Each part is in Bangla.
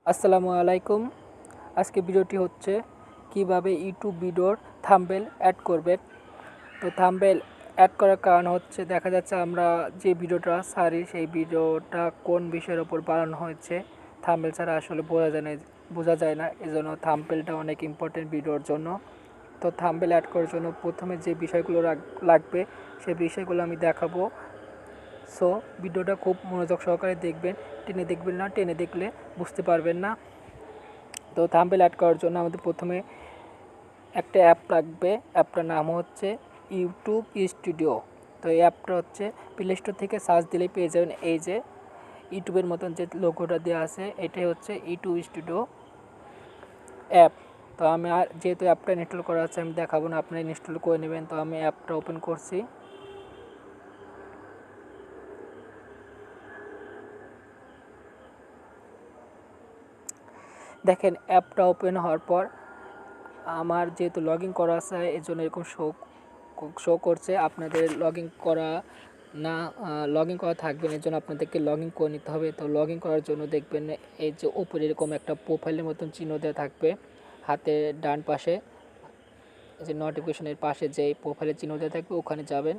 আসসালামু আলাইকুম। আজকে ভিডিওটি হচ্ছে কিভাবে ইউটিউব ভিডিওর থাম্বনেল অ্যাড করবেন। তো থাম্বনেল অ্যাড করার কারণ হচ্ছে দেখা যাচ্ছে আমরা যে ভিডিওটা ছাড়ি সেই ভিডিওটা কোন বিষয়ের ওপর বানানো হয়েছে থাম্বনেল ছাড়া আসলে বোঝা যায় না। এজন্য থাম্বনেলটা অনেক ইম্পর্টেন্ট ভিডিওর জন্য। তো থাম্বনেল অ্যাড করার জন্য প্রথমে যে বিষয়গুলো লাগবে সেই বিষয়গুলো আমি দেখাবো। সো ভিডিওটা খুব মনোযোগ সহকারে দেখবেন, টেনে দেখবেন না, টেনে দেখলে বুঝতে পারবেন না। তো থাম্বনেল অ্যাড করার জন্য আমাদের প্রথমে একটা অ্যাপ লাগবে। অ্যাপটার নাম হচ্ছে ইউটিউব স্টুডিও। তো এই অ্যাপটা হচ্ছে প্লে স্টোর থেকে সার্চ দিলেই পেয়ে যাবেন। এই যে ইউটিউবের মতন যে লোগোটা দেওয়া আছে এটাই হচ্ছে ইউটিউব স্টুডিও অ্যাপ। তো আমি আর যেহেতু অ্যাপটা ইনস্টল করা আছে আমি দেখাবো না, আপনারা ইনস্টল করে নেবেন। তো আমি অ্যাপটা ওপেন করছি। দেখেন অ্যাপটা ওপেন হওয়ার পর আমার যেহেতু লগ ইন করা আছে এর জন্য এরকম শো করছে। আপনাদের লগ ইন করা না লগ ইন করা থাকবে না, এর জন্য আপনাদেরকে লগ ইন করে নিতে হবে। তো লগ ইন করার জন্য দেখবেন এই যে উপরে এরকম একটা প্রোফাইলের মতন চিহ্ন দেওয়া থাকবে হাতের ডান পাশে, এই যে নোটিফিকেশনের পাশে যে প্রোফাইলের চিহ্ন দেওয়া থাকবে ওখানে যাবেন।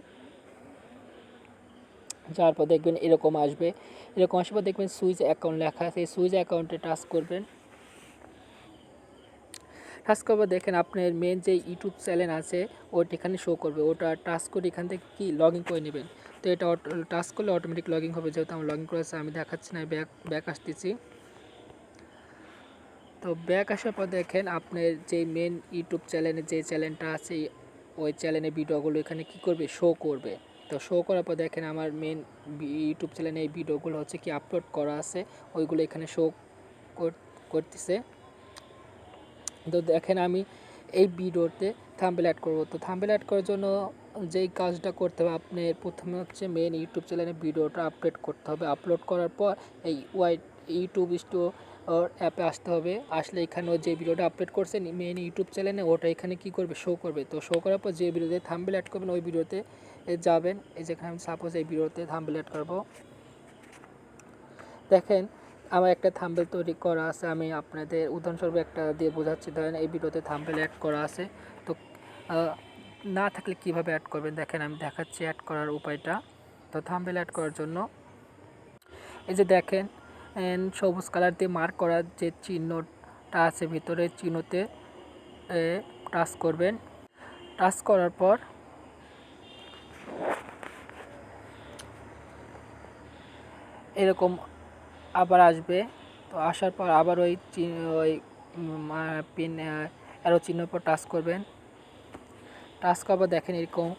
যাওয়ার পর দেখবেন এরকম আসবে। এরকম আসার পর দেখবেন সুইচ অ্যাকাউন্ট লেখা আছে, এই সুইচ অ্যাকাউন্টে টাচ করবেন। টাচ করবে দেখেন আপনার মেন যে ইউটিউব চ্যানেল আছে ওটা এখানে শো করবে, ওটা টাচ করে এখান থেকে কি লগ ইন করে নেবেন। তো এটা টাচ করলে অটোমেটিক লগ ইন হবে, যেহেতু আমার লগ ইন করেছে আমি দেখাচ্ছি না। ব্যাক আসতেছি। তো ব্যাক আসার পর দেখেন আপনার যে মেন ইউটিউব চ্যানেলে যে চ্যানেলটা আছে ওই চ্যানেলের ভিডিওগুলো এখানে কি করবে, শো করবে। তো শো করার পর দেখেন আমার মেন ইউটিউব চ্যানেলে এই ভিডিওগুলো হচ্ছে কি আপলোড করা আছে ওইগুলো এখানে শো করতেছে। তো দেখেন আমি এই ভিডিওতে থাম্বনেল অ্যাড করব। তো থাম্বনেল অ্যাড করার জন্য যেই কাজটা করতে হবে আপনি প্রথমে হচ্ছে মেন ইউটিউব চ্যানেলে ভিডিওটা আপলোড করতে হবে। আপলোড করার পর এই ইউটিউব স্টুডিও অ্যাপে আসতে হবে। আসলে এখানে যে ভিডিওটা আপলোড করছেন মেন ইউটিউব চ্যানেলে ওটা এখানে কি করবে, শো করবে। তো শো করার পর যে ভিডিওতে থাম্বনেল অ্যাড করবেন ওই ভিডিওতে যাবেন। এই যেখানে আমি সাপোজ এই ভিডিওতে থাম্বনেল অ্যাড করব। দেখেন আমার একটা থাম্বনেল তৈরি করা আছে, আমি আপনাদের উদাহরণস্বরূপ একটা দিয়ে বোঝাচ্ছি। ধরেন এই ভিডিওতে থাম্বনেল অ্যাড করা আছে। তো না থাকলে কিভাবে অ্যাড করবেন দেখেন আমি দেখাচ্ছি অ্যাড করার উপায়টা। তো থাম্বনেল অ্যাড করার জন্য এই যে দেখেন সবুজ কালার দিয়ে মার্ক করার যে চিহ্নটা আছে ভিতরে চিহ্নতে টাচ করবেন। টাচ করার পর এরকম আবার আসবে। তো আসার পর আবার ওই পিন অ্যারো চিহ্নের উপর টাচ করবেন। টাচ করবার দেখেন এরকম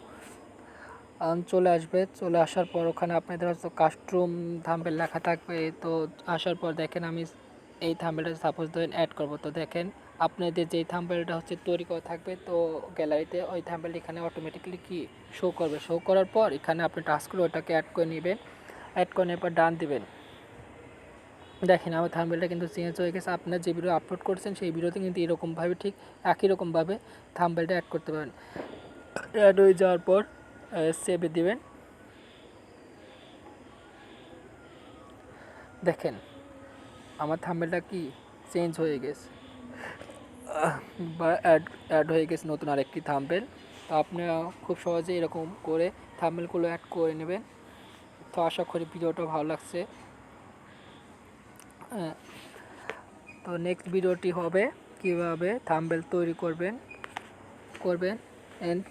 চলে আসবে। চলে আসার পর ওখানে আপনাদের হয়তো কাস্টম থাম্বনেল লেখা থাকবে। তো আসার পর দেখেন আমি এই থাম্বনেলটা সাপোজ ধরেন অ্যাড করব। তো দেখেন আপনাদের যেই থাম্বনেলটা হচ্ছে তৈরি করা থাকবে তো গ্যালারিতে ওই থাম্বনেল এখানে অটোমেটিকলি কি শো করবে। শো করার পর এখানে আপনি টাচ করে ওটাকে অ্যাড করে নেবেন। অ্যাড করে নেওয়ার পর ডান দিবেন। দেখেন আমার থাম্বনেলটা কিন্তু চেঞ্জ হয়ে গেছে। আপনার যে ভিডিও আপলোড করছেন সেই ভিডিওতে কিন্তু এরকমভাবে ঠিক একই রকমভাবে থাম্বনেলটা অ্যাড করতে পারেন। অ্যাড হয়ে যাওয়ার পর সেভে দিবেন। দেখেন আমার থাম্বনেলটা কি চেঞ্জ হয়ে গেছে বা অ্যাড হয়ে গেছে নতুন আরেকটি থাম্বনেল। তো আপনারা খুব সহজে এরকম করে থাম্বনেলগুলো অ্যাড করে নেবেন। তো আশা করি ভিডিওটা ভালো লাগছে। তো নেক্সট ভিডিওটি হবে কিভাবে থাম্বনেল তৈরি করবেন। এন্ড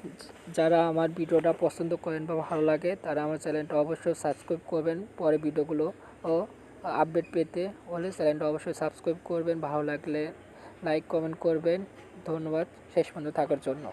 যারা আমার ভিডিওটা পছন্দ করেন বা ভালো লাগে তারা আমার চ্যানেলটা অবশ্যই সাবস্ক্রাইব করবেন। পরে ভিডিওগুলো ও আপডেট পেতে হলে চ্যানেলটা অবশ্যই সাবস্ক্রাইব করবেন। ভালো লাগলে লাইক কমেন্ট করবেন। ধন্যবাদ শেষ পর্যন্ত থাকার জন্য।